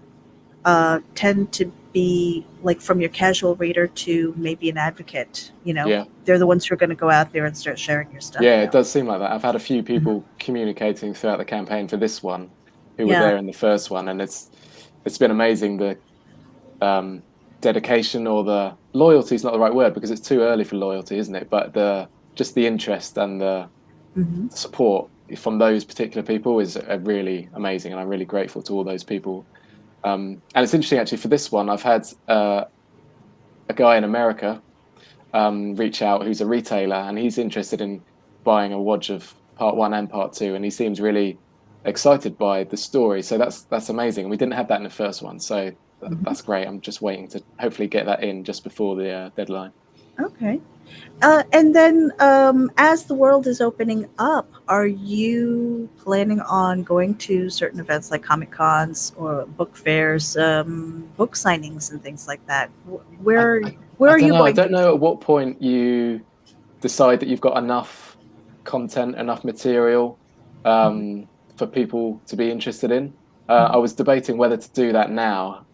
tend to be like from your casual reader to maybe an advocate. yeah. They're the ones who are going to go out there and start sharing your stuff Yeah, it now. does seem like that. I've had a few Mhm. people communicating throughout the campaign for this one who were Yeah. there in the first one, and it's been amazing. The um, dedication or the loyalty is not the right word because it's too early for loyalty, isn't it? But the just the interest and the Hmm. support from those particular people is really amazing, and I'm really grateful to all those people. And it's interesting actually for this one, I've had a guy in America reach out who's a retailer, and he's interested in buying a watch of part one and part two, and he seems really excited by the story. So that's amazing. We didn't have that in the first one, so Hmm. that's great. I'm just waiting to hopefully get that in just before the deadline. Okay. And then, as the world is opening up, are you planning on going to certain events like Comic Cons or book fairs, book signings, and things like that? I, Where I where I are don't you know. I going don't to? know at what point you decide that you've got enough content, enough material Mhm. for people to be interested in. I Mhm. was debating whether to do that now.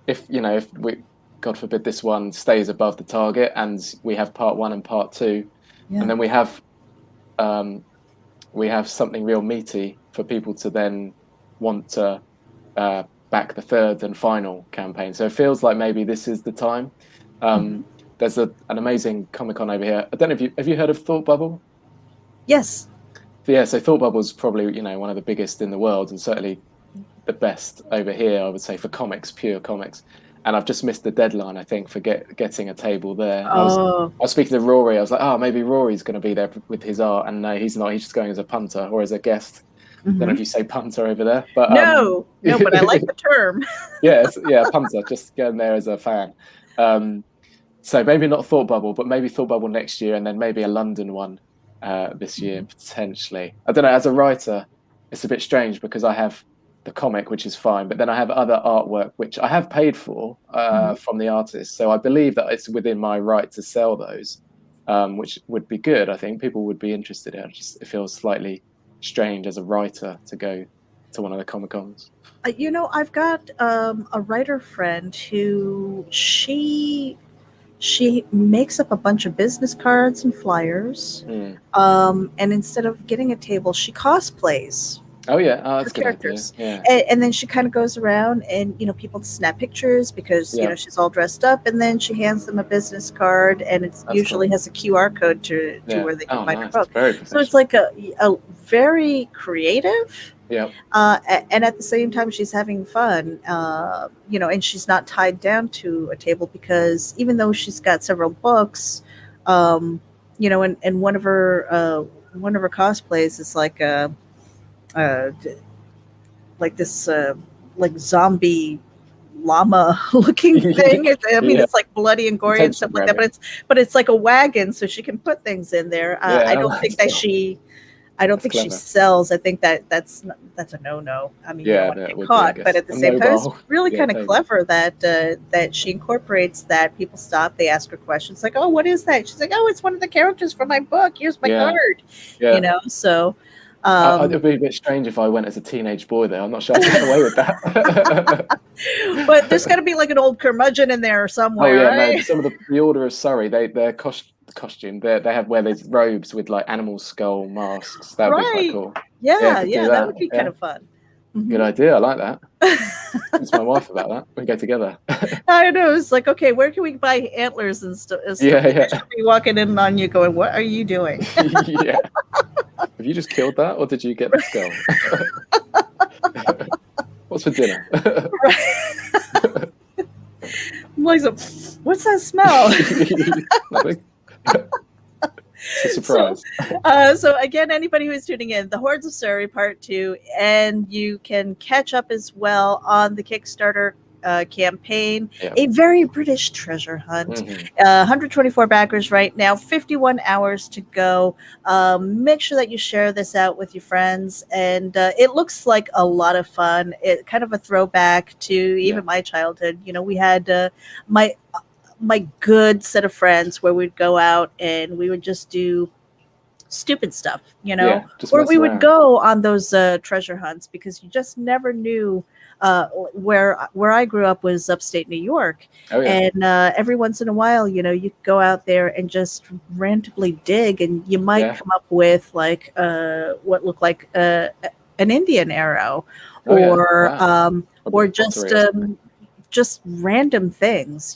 If if we, God forbid, this one stays above the target, and we have part one and part two, and Yeah. then um, we have something real meaty for people to then want to uh, back the third and final campaign. So it feels like maybe this is the time. Hmm. Um, there's an amazing Comic Con over here. I don't know if you have you heard of Thought Bubble. Yes. Yeah, so Thought Bubble's probably one of the biggest in the world, and certainly the best over here, I would say, for comics, pure comics. And I've just missed the deadline, I think, for getting a table there. Oh. I was speaking to Rory. I was like, oh, maybe Rory's going to be there with his art, and no, he's not. He's just going as a punter or as a guest. Don't know Hmm. if you say punter over there, but No, no, but I like the term. yeah, punter, just going there as a fan. Um, so maybe not Thought Bubble, but maybe Thought Bubble next year, and then maybe a London one this year Mhm. potentially. I don't know. As a writer, it's a bit strange because I have the comic, which is fine, but then I have other artwork which I have paid for Mhm. from the artist. So I believe that it's within my right to sell those, which would be good. I think people would be interested in it. It feels slightly strange as a writer to go to one of the Comic Cons. I've got a writer friend who she makes up a bunch of business cards and flyers, Mm. and instead of getting a table, she cosplays Oh yeah, oh, her that's a good idea. characters, Yeah, and then she kind of goes around and people snap pictures because yeah, she's all dressed up, and then she hands them a business card, and it that's usually cool. has a QR code to Yeah. where they can Oh, find her nice. book. Very So it's professional. like a very creative, Yeah. and at the same time she's having fun, and she's not tied down to a table because even though she's got several books, and one of her cosplays is uh, like this like zombie llama looking thing. I mean, Yeah. it's like bloody and gory and Intentional stuff like that, branding. but it's like a wagon, so she can put things in there. I Yeah. Oh, don't think that's that cool. she I don't That's think she clever. sells. I think that's a no. I mean, you don't Yeah, want to that get would be, I caught, but guess, at the a same time, it's mobile. really Yeah, kind of totally. clever that that she incorporates that. People stop, they ask her questions like, "Oh, what is that?" She's like, "Oh, it's one of the characters from my book. Here's my Yeah, card." You yeah. know, so um, It'd be a bit strange if I went as a teenage boy there. I'm not sure I'd get away with that. but there's got to be like an old curmudgeon in there Oh somewhere, yeah, no. right? Some of the Order of Surrey, their costume, they have wear these robes with like animal skull masks. That would be quite Right. cool. Yeah, Yeah, could do yeah, that that. would be kind Yeah, of fun. good Mhm. idea. I like that. Speak to my wife about that. We can go together. I know. It's like, okay, where can we buy antlers and stuff Yeah, like that? yeah, She'll be walking in on you going, "What are you doing?" yeah. Have you just killed that, or did you get the skull? What's for dinner? I'm like, so, what's that smell? Nothing. It's a so, surprise. so again, anybody who's tuning in, the Hordes of Surrey Part 2, and you can catch up as well on the Kickstarter campaign, Yeah. A Very British Treasure Hunt. Mhm. 124 backers right now, 51 hours to go. Make sure that you share this out with your friends, and it looks like a lot of fun. It kind of a throwback to even Yeah. my childhood. You know, we had my good set of friends where we'd go out and we would just do stupid stuff, Yeah, just or we messing would around. go on those treasure hunts because you just never knew. Where I grew up was upstate New York, Oh yeah. and every once in a while, you could go out there and just randomly dig, and you might Yeah. come up with like what looked like an Indian arrow, Oh yeah. or Wow. Probably or pottery or something. just random things,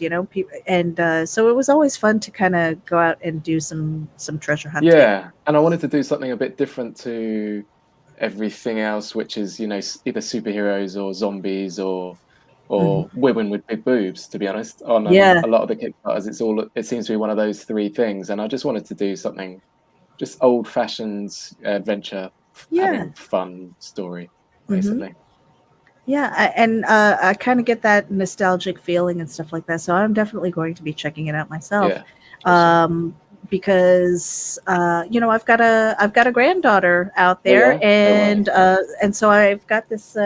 and so it was always fun to kind of go out and do some treasure hunting. Yeah, and I wanted to do something a bit different to everything else, which is, either superheroes or zombies Mhm. or women with big boobs, to be honest. On Yeah, a lot of the Kickstarters, it seems to be one of those three things, and I just wanted to do something just old-fashioned adventure, yeah. having fun story, Hmm. basically. Yeah, and I kind of get that nostalgic feeling and stuff like that. So I'm definitely going to be checking it out myself, Yeah, awesome. um, because I've got a granddaughter out Oh there, yeah, no way. and so I've got this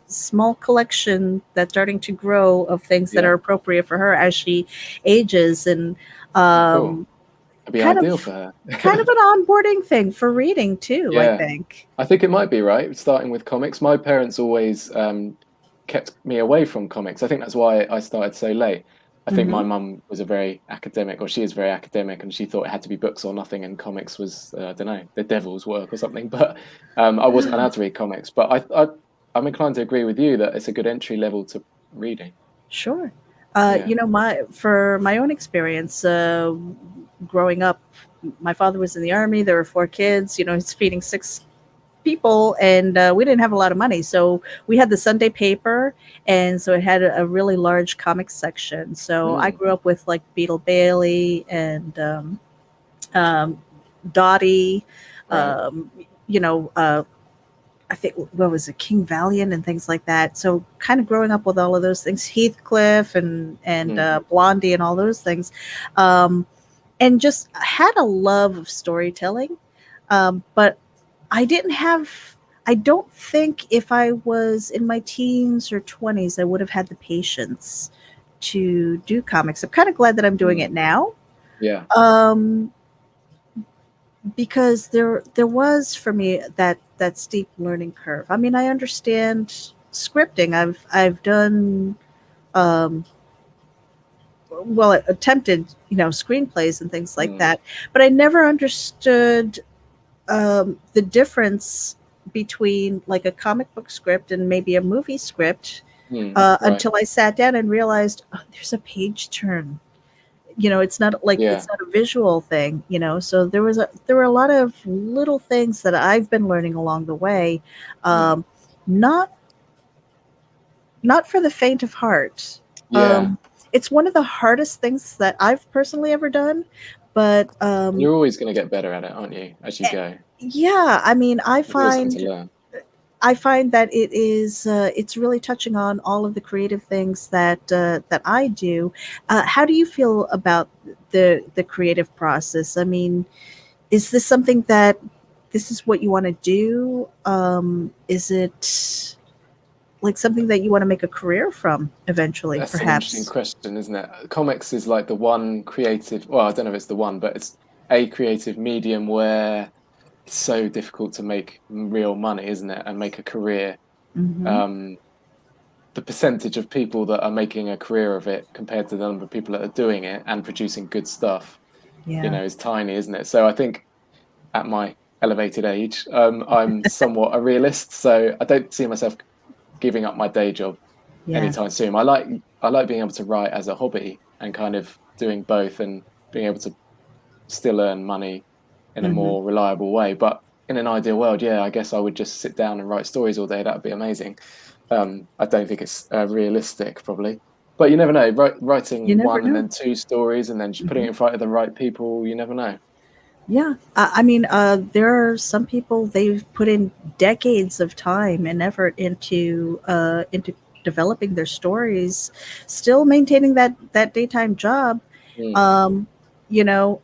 small collection that's starting to grow of things that are Yeah, appropriate for her as she ages, and oh, cool. um, It'd be kind ideal of for kind her. of an onboarding thing for reading too, I Yeah. think. I think it might be right, starting with comics. My parents always kept me away from comics. I think that's why I started so late. I think Hmm. my mum was a very academic, or she is very academic, and she thought it had to be books or nothing, and comics was, I don't know, the devil's work or something. But I wasn't allowed to read comics. But I'm inclined to agree with you that it's a good entry level to reading. Sure. Yeah. For my own experience, growing up, my father was in the army. There were 4 kids. He's feeding 6 people, and we didn't have a lot of money, so we had the Sunday paper, and so it had a really large comic section. So I Mm, grew up with like Beetle Bailey and um, Dottie, right. um, you know. I think what was it, King Valiant and things like that. So kind of growing up with all of those things, Heathcliff and Mm, Blondie and all those things, um, and just had a love of storytelling. But I didn't have. I don't think if I was in my teens or 20s, I would have had the patience to do comics. I'm kind of glad that I'm doing it mm, now. yeah. Um, because there was for me that steep learning curve. I mean, I understand scripting. I've done um, well attempted screenplays and things like Mm, that, but I never understood the difference between like a comic book script and maybe a movie script right. until I sat down and realized, oh, there's a page turn. It's not like Yeah. it's not a visual thing. So there were a lot of little things that I've been learning along the way. Mm, Um not not for the faint of heart. yeah. It's one of the hardest things that I've personally ever done, but And you're always going to get better at it, aren't you, as you eh, go? yeah, I mean, There's always something to learn. I find that it's really touching on all of the creative things that I do. How do you feel about the creative process? I mean, is this something that this is what you want to do? Is it like something that you want to make a career from eventually, That's an interesting perhaps? question, isn't it? Comics is like the one creative, well, I don't know if it's the one, but it's a creative medium where it's so difficult to make real money, isn't it? And make a career. Hmm. Um, the percentage of people that are making a career of it compared to the number of people that are doing it and producing good stuff, Yeah. is tiny, isn't it? So I think at my elevated age, I'm somewhat a realist. So I don't see myself giving up my day job Yeah. anytime soon. I like being able to write as a hobby and kind of doing both and being able to still earn money in a Hmm. more reliable way. But in an ideal world, yeah, I guess I would just sit down and write stories all day. That would be amazing. I don't think it's realistic, probably. But you never know. You Writing never one and know. then two stories and then just putting Hmm. it in front of the right people, you never know. Yeah. I mean, there are some people, they've put in decades of time and effort into developing their stories, still maintaining that daytime job. Mm, Um,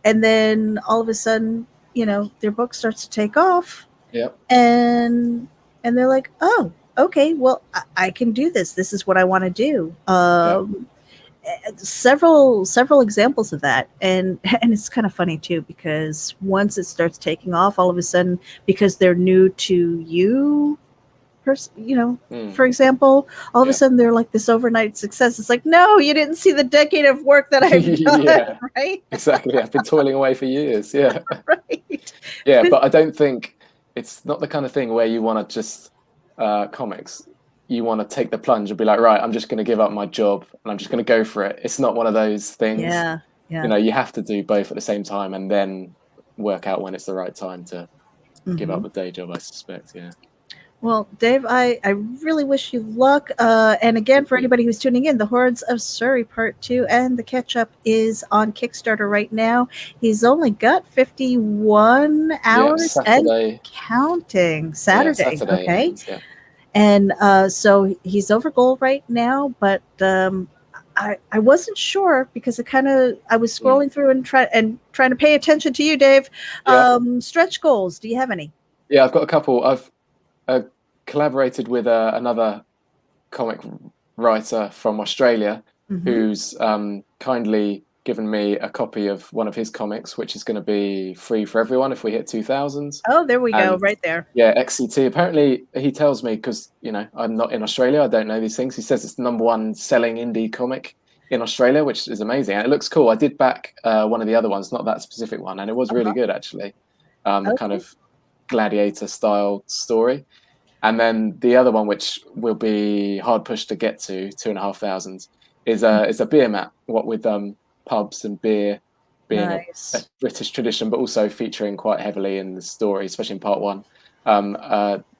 and then all of a sudden, their book starts to take off, yep, and they're like, oh, okay, well, I can do this. This is what I want to do. yep. Several examples of that, and it's kind of funny too, because once it starts taking off, all of a sudden, because they're new to you, Mm, for example, all of a yeah. sudden they're like this overnight success. It's like, no, you didn't see the decade of work that I've done. Yeah, Right. exactly. I've been toiling away for years. Yeah. Right. Yeah, but I don't think it's not the kind of thing where you want to just comics. You want to take the plunge and be like, right, I'm just going to give up my job and I'm just going to go for it. It's not one of those things. Yeah. Yeah. You have to do both at the same time and then work out when it's the right time to give Hmm. up the day job, I suspect. Yeah. Well, Dave, I really wish you luck. And again, Thank for you. anybody who's tuning in, The Hordes of Surrey Part 2 and the catch up is on Kickstarter right now. He's only got 51 Yeah, hours and Saturday. counting. Yeah, Saturday, Saturday it okay? ends. Yeah. And so he's over goal right now, but I wasn't sure because I was Mm. scrolling through and trying to pay attention to you, Dave. Yeah. Stretch goals. Do you have any? Yeah, I've got a couple. I've collaborated with another comic writer from Australia Hmm. who's kindly given me a copy of one of his comics, which is going to be free for everyone if we hit 2,000. Oh, there we go, And right there. yeah, XCT. Apparently, he tells me, because I'm not in Australia, I don't know these things. He says it's the #1 selling indie comic in Australia, which is amazing. And it looks cool. I did back one of the other ones, not that specific one, and it was really Uh-huh. good actually. Kind Okay. of gladiator style story. And then the other one, which will be hard pushed to get to 2,500, is a beer mat. What with pubs and beer being a Nice. British tradition, but also featuring quite heavily in the story, especially in part one.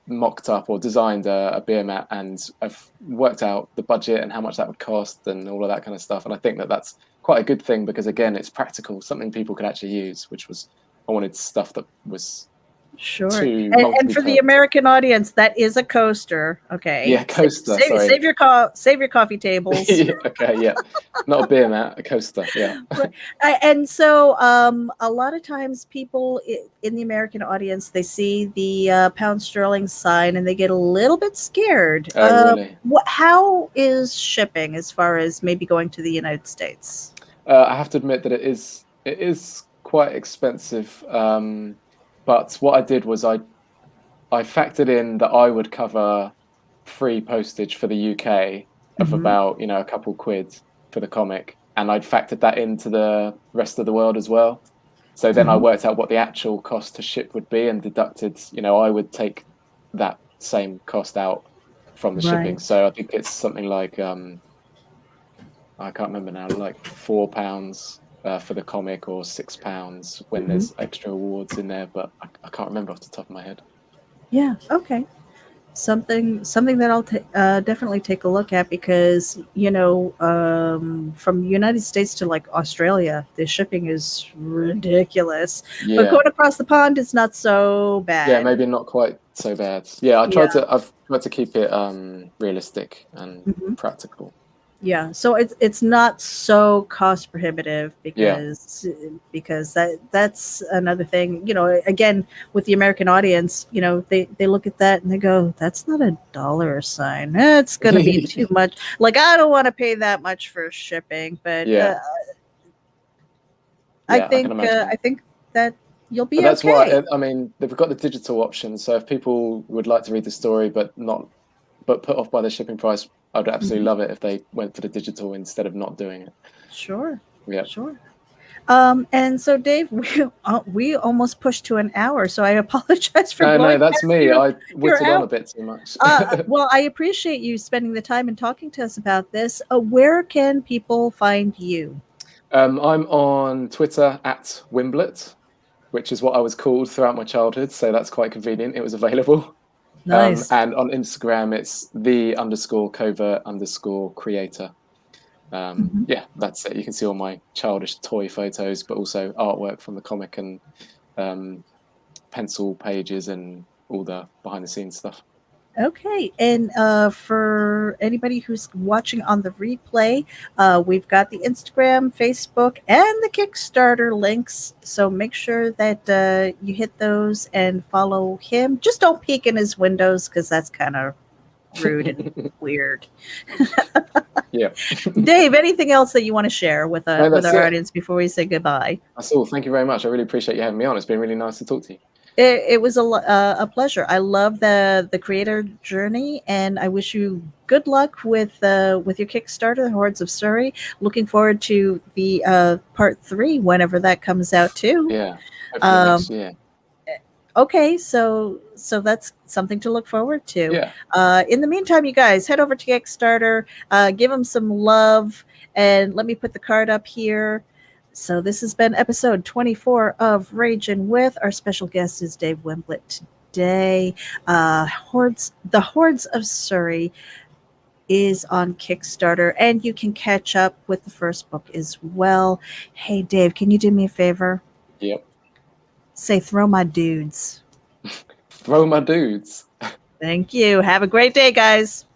Mocked up or designed a beer mat, and I've worked out the budget and how much that would cost and all of that kind of stuff. And I think that that's quite a good thing because again, it's practical, something people could actually use. I wanted stuff that was Sure. too And for the multi-purpose. American audience, that is a coaster. Okay. Yeah, coaster. Sorry. Save your coffee tables. Yeah, okay, yeah, not a beer mat, a coaster. Yeah. Right. And so a lot of times people in the American audience, they see the pound sterling sign and they get a little bit scared. Oh, really? How is shipping as far as maybe going to the United States? I have to admit that it is quite expensive. But what I did was I factored in that I would cover free postage for the UK of Hmm. about a couple quid for the comic, and I'd factored that into the rest of the world as well. So then I Hmm. worked out what the actual cost to ship would be and deducted, I would take that same cost out from the Right. shipping. So I think it's something like I can't remember now, like £4 for the comic or £6 when Hmm. there's extra awards in there, but I can't remember off the top of my head. Yeah. Okay. Something that I'll definitely take a look at, because from the United States to like Australia, the shipping is ridiculous, but Yeah, going across the pond is not so yeah, bad. maybe not quite so bad. Yeah, Yeah. I've tried to keep it realistic and Hmm. practical. Yeah, so it's not so cost prohibitive Yeah. because that's another thing. Again, with the American audience, they look at that and they go, "That's not a dollar sign. It's going to be too much. Like I don't want to pay that much for shipping." But Yeah. I Yeah, I can think imagine. that you'll But be that's okay. why I mean they've got the digital option. So if people would like to read the story but put off by the shipping price, I'd absolutely Mhm. love it if they went for the digital instead of not doing it. Sure, Yeah. sure. And so, Dave, we almost pushed to an hour, so I apologize for No, no, blowing that's past me. I your whittled on a hour. bit too much. Well, I appreciate you spending the time and talking to us about this. Where can people find you? I'm on Twitter at Wimblett, which is what I was called throughout my childhood, so that's quite convenient. It was available. Nice. And on Instagram, it's the_covert_creator. Mhm. Yeah, that's it. You can see all my childish toy photos, but also artwork from the comic and um, pencil pages and all the behind the scenes stuff. Okay, and for anybody who's watching on the replay, we've got the Instagram, Facebook, and the Kickstarter links. So make sure that you hit those and follow him. Just don't peek in his windows because that's kind of rude and weird. Yeah. Dave, anything else that you want to share No, with that's our it. audience before we say goodbye? That's all. Thank you very much. I really appreciate you having me on. It's been really nice to talk to you. It was a pleasure. I love the creator journey, and I wish you good luck with your Kickstarter, the Hordes of Surrey. Looking forward to the part 3 whenever that comes out too. Yeah. Hopefully Um, next year. okay, so that's something to look forward to. Yeah. In the meantime, you guys head over to Kickstarter, give them some love, and let me put the card up here. So this has been episode 24 of Ragin' With. Our special guest is Dave Wimblett today. The Hordes of Surrey is on Kickstarter, and you can catch up with the first book as well. Hey, Dave, can you do me a favor? Yep. Say, throw my dudes. Throw my dudes. Thank you. Have a great day, guys.